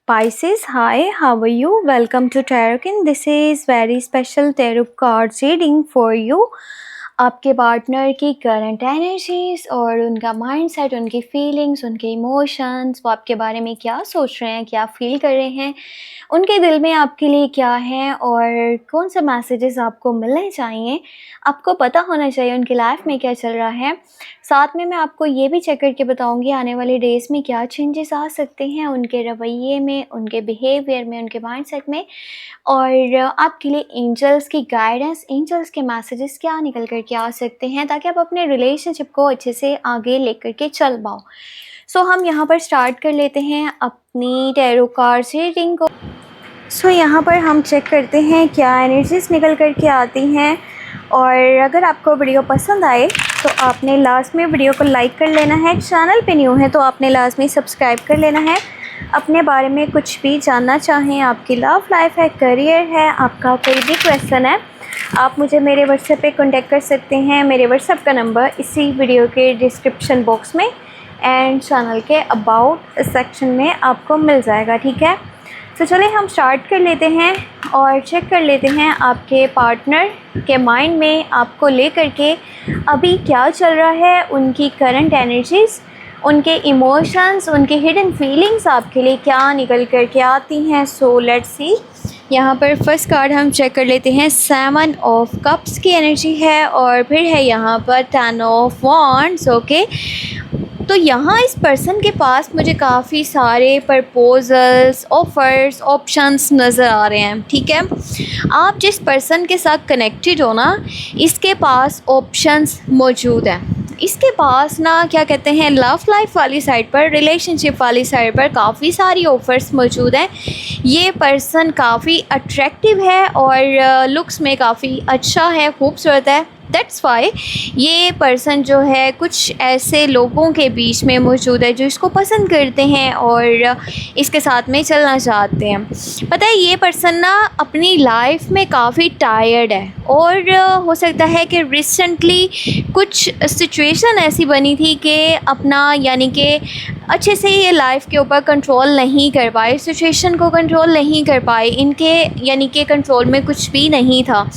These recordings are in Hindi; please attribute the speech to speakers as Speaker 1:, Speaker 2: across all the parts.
Speaker 1: Pisces, hi, how are you? Welcome to Tarot. This is very special tarot card reading for you. आपके पार्टनर की करंट एनर्जीज और उनका माइंडसेट, उनकी फीलिंग्स, उनके इमोशंस, वो आपके बारे में क्या सोच रहे हैं, क्या फील कर रहे हैं, उनके दिल में आपके लिए क्या है और कौन से मैसेजेस आपको मिलने चाहिए, आपको पता होना चाहिए उनकी लाइफ में क्या चल रहा है। साथ में मैं आपको ये भी चेक करके बताऊंगी आने वाले डेज़ में क्या चेंजेस आ सकते हैं उनके रवैये में, उनके बिहेवियर में, उनके माइंडसेट में, और आपके लिए एंजल्स की गाइडेंस, एंजल्स के मैसेजेस क्या निकल कर के आ सकते हैं ताकि आप अपने रिलेशनशिप को अच्छे से आगे लेकर के चल पाओ। सो हम यहाँ पर स्टार्ट कर लेते हैं अपनी टैरो कार्ड रीडिंग को। सो यहाँ पर हम चेक करते हैं क्या एनर्जीज निकल कर के आती हैं, और अगर आपको वीडियो पसंद आए तो आपने लास्ट में वीडियो को लाइक कर लेना है। चैनल पे न्यू है तो आपने लास्ट में सब्सक्राइब कर लेना है। अपने बारे में कुछ भी जानना चाहें, आपकी लव लाइफ है, करियर है, आपका कोई भी क्वेश्चन है, आप मुझे मेरे व्हाट्सएप पे कांटेक्ट कर सकते हैं। मेरे व्हाट्सएप का नंबर इसी वीडियो के डिस्क्रिप्शन बॉक्स में एंड चैनल के अबाउट सेक्शन में आपको मिल जाएगा, ठीक है। तो चलिए हम स्टार्ट कर लेते हैं और चेक कर लेते हैं आपके पार्टनर के माइंड में आपको लेकर के अभी क्या चल रहा है, उनकी करंट एनर्जीज़, उनके इमोशंस, उनके हिडन फीलिंग्स आपके लिए क्या निकल कर के आती हैं। So let's see. यहाँ पर फर्स्ट कार्ड हम चेक कर लेते हैं, 7 ऑफ कप्स की एनर्जी है और फिर है यहाँ पर 10 ऑफ वॉन्ड्स। ओके, तो यहाँ इस पर्सन के पास मुझे काफ़ी सारे प्रपोजल्स, ऑफ़र्स, ऑप्शंस नज़र आ रहे हैं, ठीक है। आप जिस पर्सन के साथ कनेक्टेड हो ना, इसके पास ऑप्शंस मौजूद हैं। इसके पास ना क्या कहते हैं, लव लाइफ वाली साइड पर, रिलेशनशिप वाली साइड पर काफ़ी सारी ऑफ़र्स मौजूद हैं। ये पर्सन काफ़ी अट्रैक्टिव है और लुक्स में काफ़ी अच्छा है, खूबसूरत है। दैट्स वाई ये पर्सन जो है कुछ ऐसे लोगों के बीच में मौजूद है जो इसको पसंद करते हैं और इसके साथ में चलना चाहते हैं। पता है, ये पर्सन ना अपनी लाइफ में काफ़ी टायर्ड है और हो सकता है कि रिसेंटली कुछ सिचुएशन ऐसी बनी थी कि अपना यानी कि अच्छे से ये लाइफ के ऊपर कंट्रोल नहीं कर पाए, सिचुएशन को कंट्रोल नहीं कर पाए, इनके यानी कि कंट्रोल में कुछ भी नहीं था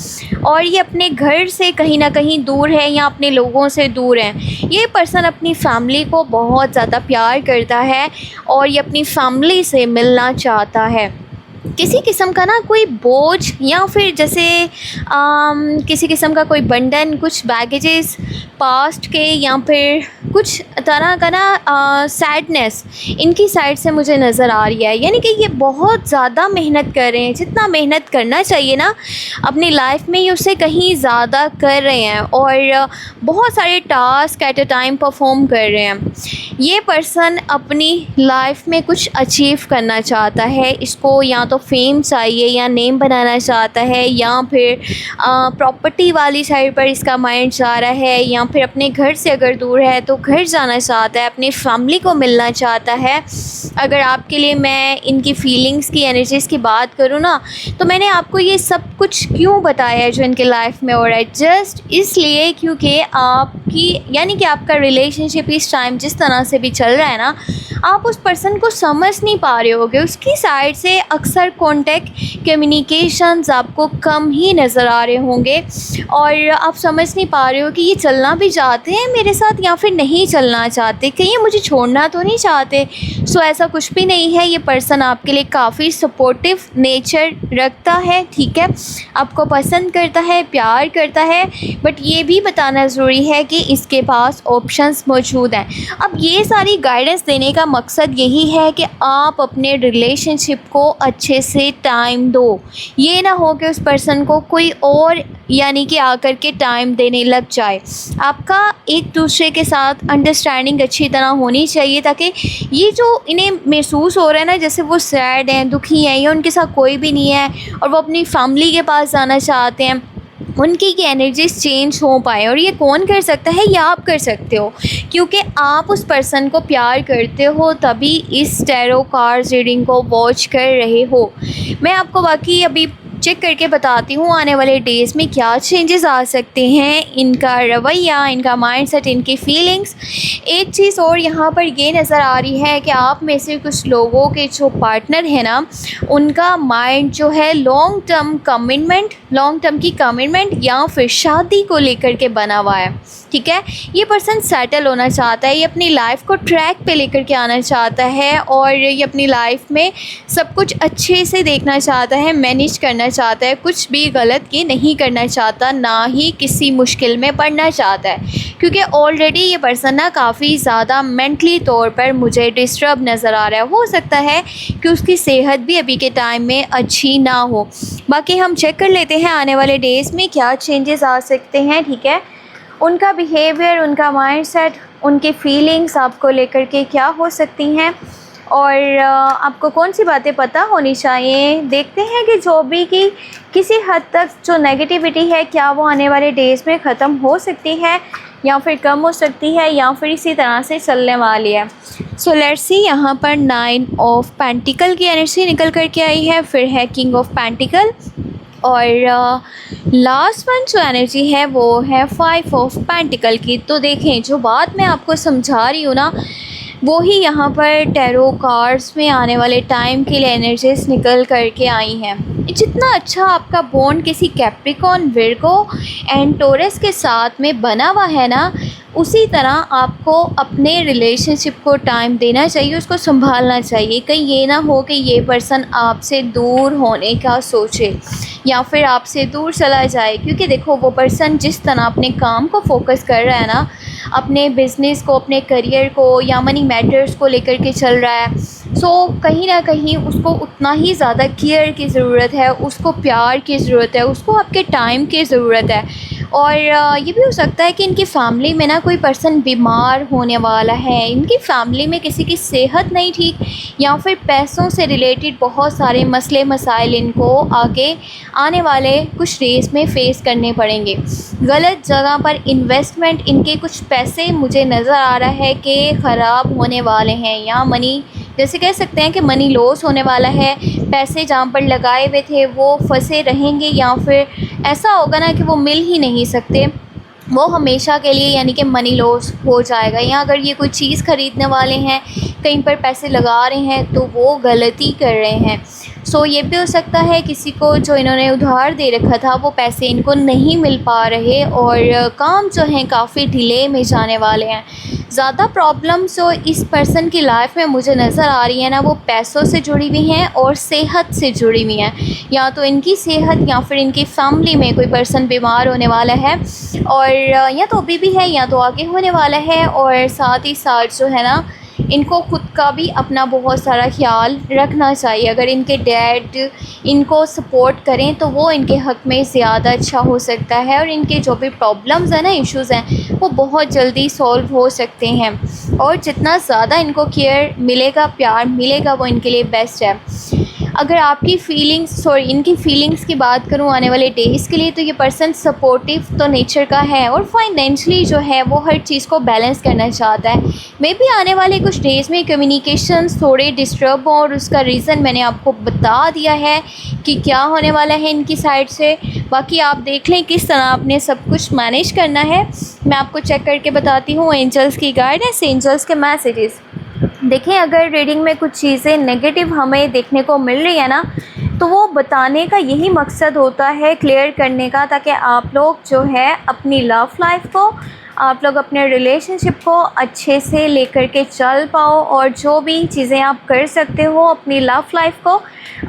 Speaker 1: और ये अपने घर से कहीं ना कहीं दूर है या अपने लोगों से दूर है। ये पर्सन अपनी फैमिली को बहुत ज़्यादा प्यार करता है और ये अपनी फैमिली से मिलना चाहता है। किसी किस्म का ना कोई बोझ या फिर जैसे किसी किस्म का कोई बंधन, कुछ बैगेजेस पास्ट के या फिर कुछ तरह का ना सैडनेस इनकी साइड से मुझे नज़र आ रही है। यानी कि ये बहुत ज़्यादा मेहनत कर रहे हैं, जितना मेहनत करना चाहिए ना अपनी लाइफ में, ये उससे कहीं ज़्यादा कर रहे हैं और बहुत सारे task at a time perform कर रहे हैं। ये पर्सन अपनी लाइफ में कुछ अचीव करना चाहता है, इसको या तो फेम चाहिए या नेम बनाना चाहता है या फिर प्रॉपर्टी वाली साइड पर इसका माइंड जा रहा है या फिर अपने घर से अगर दूर है तो घर जाना चाहता है, अपनी फैमिली को मिलना चाहता है। अगर आपके लिए मैं इनकी फीलिंग्स की, एनर्जीज़ की बात करूँ ना, तो मैंने आपको ये सब कुछ क्यों बताया है जो इनके लाइफ में हो रहा है, जस्ट इसलिए क्योंकि आपकी यानी कि आपका रिलेशनशिप इस टाइम जिस तरह से भी चल रहा है ना, आप उस पर्सन को समझ नहीं पा रहे होगे। उसकी साइड से अक्सर कॉन्टेक्ट, कम्युनिकेशंस आपको कम ही नज़र आ रहे होंगे और आप समझ नहीं पा रहे हो कि ये चलना भी चाहते हैं मेरे साथ या फिर नहीं चलना चाहते, कहीं ये मुझे छोड़ना तो नहीं चाहते। सो ऐसा कुछ भी नहीं है। ये पर्सन आपके लिए काफ़ी सपोर्टिव नेचर रखता है, ठीक है, आपको पसंद करता है, प्यार करता है, बट ये भी बताना ज़रूरी है कि इसके पास ऑप्शंस मौजूद हैं। अब ये सारी गाइडेंस देने का मकसद यही है कि आप अपने रिलेशनशिप को अच्छे से टाइम दो। ये ना हो कि उस पर्सन को कोई और यानी कि आकर के टाइम देने लग जाए। आपका एक दूसरे के साथ अंडरस्टैंडिंग अच्छी तरह होनी चाहिए ताकि ये जो इन्हें महसूस हो रहा है ना जैसे वो सैड हैं, दुखी हैं या उनके साथ कोई भी नहीं है और वो अपनी फैमिली के पास जाना चाहते हैं, उनकी की एनर्जीज चेंज हो पाए। और ये कौन कर सकता है? ये आप कर सकते हो क्योंकि आप उस पर्सन को प्यार करते हो, तभी इस टैरो कार्ड रीडिंग को वॉच कर रहे हो। मैं आपको बाकी अभी चेक करके बताती हूँ आने वाले डेज़ में क्या चेंजेस आ सकते हैं, इनका रवैया, इनका माइंडसेट, इनकी फीलिंग्स। एक चीज़ और यहाँ पर ये नज़र आ रही है कि आप में से कुछ लोगों के जो पार्टनर हैं ना, उनका माइंड जो है लॉन्ग टर्म की कमिटमेंट या फिर शादी को लेकर के बना हुआ है। ठीक है, ये पर्सन सेटल होना चाहता है, ये अपनी लाइफ को ट्रैक पे लेकर के आना चाहता है और ये अपनी लाइफ में सब कुछ अच्छे से देखना चाहता है, मैनेज करना चाहता है, कुछ भी गलत ये नहीं करना चाहता, ना ही किसी मुश्किल में पड़ना चाहता है। क्योंकि ऑलरेडी ये पर्सन ना काफ़ी ज़्यादा मेंटली तौर पर मुझे डिस्टर्ब नज़र आ रहा है। हो सकता है कि उसकी सेहत भी अभी के टाइम में अच्छी ना हो। बाकी हम चेक कर लेते हैं आने वाले डेज़ में क्या चेंजेस आ सकते हैं। ठीक है, उनका बिहेवियर, उनका माइंडसेट, उनकी फीलिंग्स आपको लेकर के क्या हो सकती हैं और आपको कौन सी बातें पता होनी चाहिए। देखते हैं कि जो भी कि किसी हद तक जो नेगेटिविटी है क्या वो आने वाले डेज़ में ख़त्म हो सकती है या फिर कम हो सकती है या फिर इसी तरह से चलने वाली है। सो लेट्स सी, यहाँ पर 9 ऑफ पेंटिकल की एनर्जी निकल कर के आई है, फिर है किंग ऑफ पेंटिकल और लास्ट वन जो एनर्जी है वो है 5 ऑफ पेंटिकल की। तो देखें, जो बात मैं आपको समझा रही हूँ ना, वो ही यहाँ पर टैरो कार्ड्स में आने वाले टाइम के लिए एनर्जीज निकल करके आई हैं। जितना अच्छा आपका बॉन्ड किसी कैप्रिकॉर्न, विर्गो एंड टोरस के साथ में बना हुआ है ना, उसी तरह आपको अपने रिलेशनशिप को टाइम देना चाहिए, उसको संभालना चाहिए। कहीं ये ना हो कि ये पर्सन आपसे दूर होने का सोचे या फिर आपसे दूर चला जाए। क्योंकि देखो, वो पर्सन जिस तरह अपने काम को फोकस कर रहा है ना, अपने बिज़नेस को, अपने करियर को या मनी मैटर्स को लेकर के चल रहा है, सो कहीं ना कहीं उसको उतना ही ज़्यादा केयर की ज़रूरत है, उसको प्यार की ज़रूरत है, उसको आपके टाइम की ज़रूरत है। और ये भी हो सकता है कि इनकी फ़ैमिली में ना कोई पर्सन बीमार होने वाला है, इनकी फ़ैमिली में किसी की सेहत नहीं ठीक, या फिर पैसों से रिलेटेड बहुत सारे मसले मसाइल इनको आगे आने वाले कुछ डेज़ में फ़ेस करने पड़ेंगे। गलत जगह पर इन्वेस्टमेंट, इनके कुछ पैसे मुझे नज़र आ रहा है कि ख़राब होने वाले हैं, या मनी, जैसे कह सकते हैं कि मनी लॉस होने वाला है। पैसे जहाँ पर लगाए हुए थे वो फंसे रहेंगे, या फिर ऐसा होगा ना कि वो मिल ही नहीं सकते, वो हमेशा के लिए, यानी कि मनी लॉस हो जाएगा। या अगर ये कोई चीज़ ख़रीदने वाले हैं, कहीं पर पैसे लगा रहे हैं, तो वो गलती कर रहे हैं। सो ये भी हो सकता है किसी को जो इन्होंने उधार दे रखा था वो पैसे इनको नहीं मिल पा रहे और काम जो हैं काफ़ी डिले में जाने वाले हैं। ज़्यादा प्रॉब्लम्स जो इस पर्सन की लाइफ में मुझे नज़र आ रही है ना, वो पैसों से जुड़ी हुई हैं और सेहत से जुड़ी हुई हैं। या तो इनकी सेहत या फिर इनकी फैमिली में कोई पर्सन बीमार होने वाला है, और या तो अभी भी है या तो आगे होने वाला है। और साथ ही साथ जो है ना, इनको खुद का भी अपना बहुत सारा ख्याल रखना चाहिए। अगर इनके डैड इनको सपोर्ट करें तो वो इनके हक़ में ज़्यादा अच्छा हो सकता है, और इनके जो भी प्रॉब्लम्स हैं ना, इश्यूज़ हैं, वो बहुत जल्दी सॉल्व हो सकते हैं। और जितना ज़्यादा इनको केयर मिलेगा, प्यार मिलेगा, वो इनके लिए बेस्ट है। अगर आपकी इनकी फीलिंग्स की बात करूँ आने वाले डेज़ के लिए, तो ये पर्सन सपोर्टिव तो नेचर का है और फाइनेंशियली जो है वो हर चीज़ को बैलेंस करना चाहता है। मे बी आने वाले कुछ डेज़ में कम्युनिकेशंस थोड़े डिस्टर्ब हों, और उसका रीज़न मैंने आपको बता दिया है कि क्या होने वाला है इनकी साइड से। बाकी आप देख लें किस तरह आपने सब कुछ मैनेज करना है। मैं आपको चेक करके बताती हूँ एंजल्स की गाइडेंस, एंजल्स के मैसेजेस। देखें, अगर रीडिंग में कुछ चीज़ें नेगेटिव हमें देखने को मिल रही है ना, तो वो बताने का यही मकसद होता है, क्लियर करने का, ताकि आप लोग जो है अपनी लव लाइफ को, आप लोग अपने रिलेशनशिप को अच्छे से लेकर के चल पाओ। और जो भी चीज़ें आप कर सकते हो अपनी लव लाइफ को,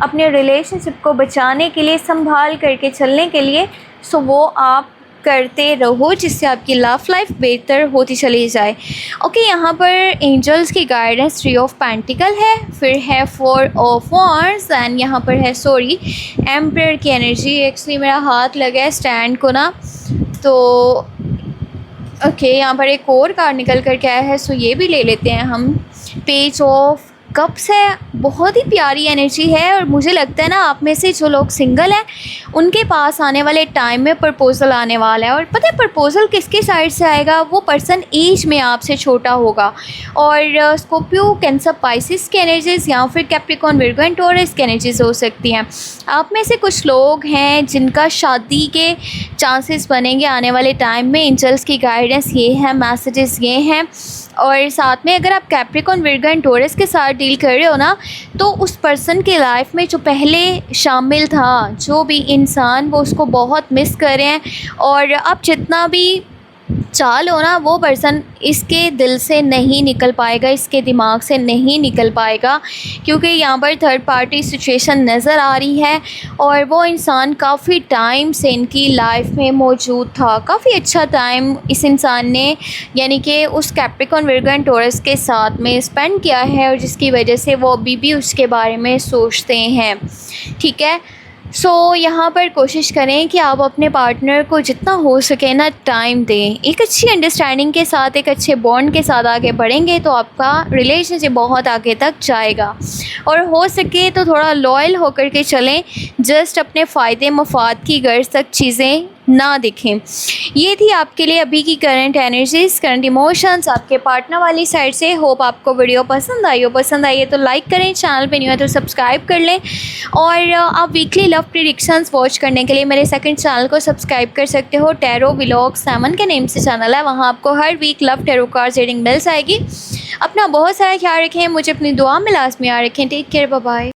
Speaker 1: अपने रिलेशनशिप को बचाने के लिए, संभाल करके चलने के लिए, सो वो आप करते रहो, जिससे आपकी लव लाइफ बेहतर होती चली जाए। ओके, यहाँ पर एंजल्स की गाइडेंस 3 ऑफ पेंटिकल है, फिर है 4 ऑफ वॉन्ड्स एंड यहाँ पर है एम्परर की एनर्जी। एक्चुअली मेरा हाथ लगा है स्टैंड को ना, तो ओके, यहाँ पर एक और कार्ड निकल कर के आया है, सो ये भी ले लेते हैं हम। पेज ऑफ कप्स है, बहुत ही प्यारी एनर्जी है। और मुझे लगता है ना आप में से जो लोग सिंगल हैं उनके पास आने वाले टाइम में प्रपोज़ल आने वाला है। और पता है प्रपोज़ल किसके साइड से आएगा? वो पर्सन एज में आपसे छोटा होगा। और स्कॉर्पियो, कैंसर, पाइसिस की एनर्जीज़ या फिर कैप्रिकॉर्न, विर्गो एंड टॉरस की एनर्जीज़ हो सकती हैं। आप में से कुछ लोग हैं जिनका शादी के चांसेस बनेंगे आने वाले टाइम में। एंजल्स की गाइडेंस ये है, मैसेजेस ये हैं। और साथ में अगर आप कैप्रिकॉर्न, विर्गो एंड टॉरस के साथ डील कर रहे हो ना, तो उस पर्सन के लाइफ में जो पहले शामिल था, जो भी इंसान, वो उसको बहुत मिस कर रहे हैं। और आप जितना भी चाह लो ना, वो पर्सन इसके दिल से नहीं निकल पाएगा, इसके दिमाग से नहीं निकल पाएगा, क्योंकि यहाँ पर थर्ड पार्टी सिचुएशन नज़र आ रही है। और वो इंसान काफ़ी टाइम से इनकी लाइफ में मौजूद था, काफ़ी अच्छा टाइम इस इंसान ने यानी कि उस कैप्रिकॉर्न, विर्गो एंड टॉरस के साथ में स्पेंड किया है, और जिसकी वजह से वो अभी भी उसके बारे में सोचते हैं। ठीक है, यहाँ पर कोशिश करें कि आप अपने पार्टनर को जितना हो सके ना टाइम दें। एक अच्छी अंडरस्टैंडिंग के साथ, एक अच्छे बॉन्ड के साथ आगे बढ़ेंगे तो आपका रिलेशनशिप बहुत आगे तक जाएगा। और हो सके तो थोड़ा लॉयल होकर के चलें, जस्ट अपने फ़ायदे मफाद की गर्ज तक चीज़ें ना दिखें। ये थी आपके लिए अभी की करंट एनर्जीज़, करंट इमोशंस आपके पार्टनर वाली साइड से। होप आपको वीडियो पसंद आई हो। पसंद आई है तो लाइक करें, चैनल पे न्यू है तो सब्सक्राइब कर लें। और आप वीकली लव प्रेडिक्शंस वॉच करने के लिए मेरे सेकंड चैनल को सब्सक्राइब कर सकते हो। टैरो व्लॉग 7 के नेम से चैनल है, वहाँ आपको हर week love tarot cards reading मिल जाएगी। अपना बहुत सारा ख्याल रखें, मुझे अपनी दुआ में लाजमी याद रखें। Take care, bye bye.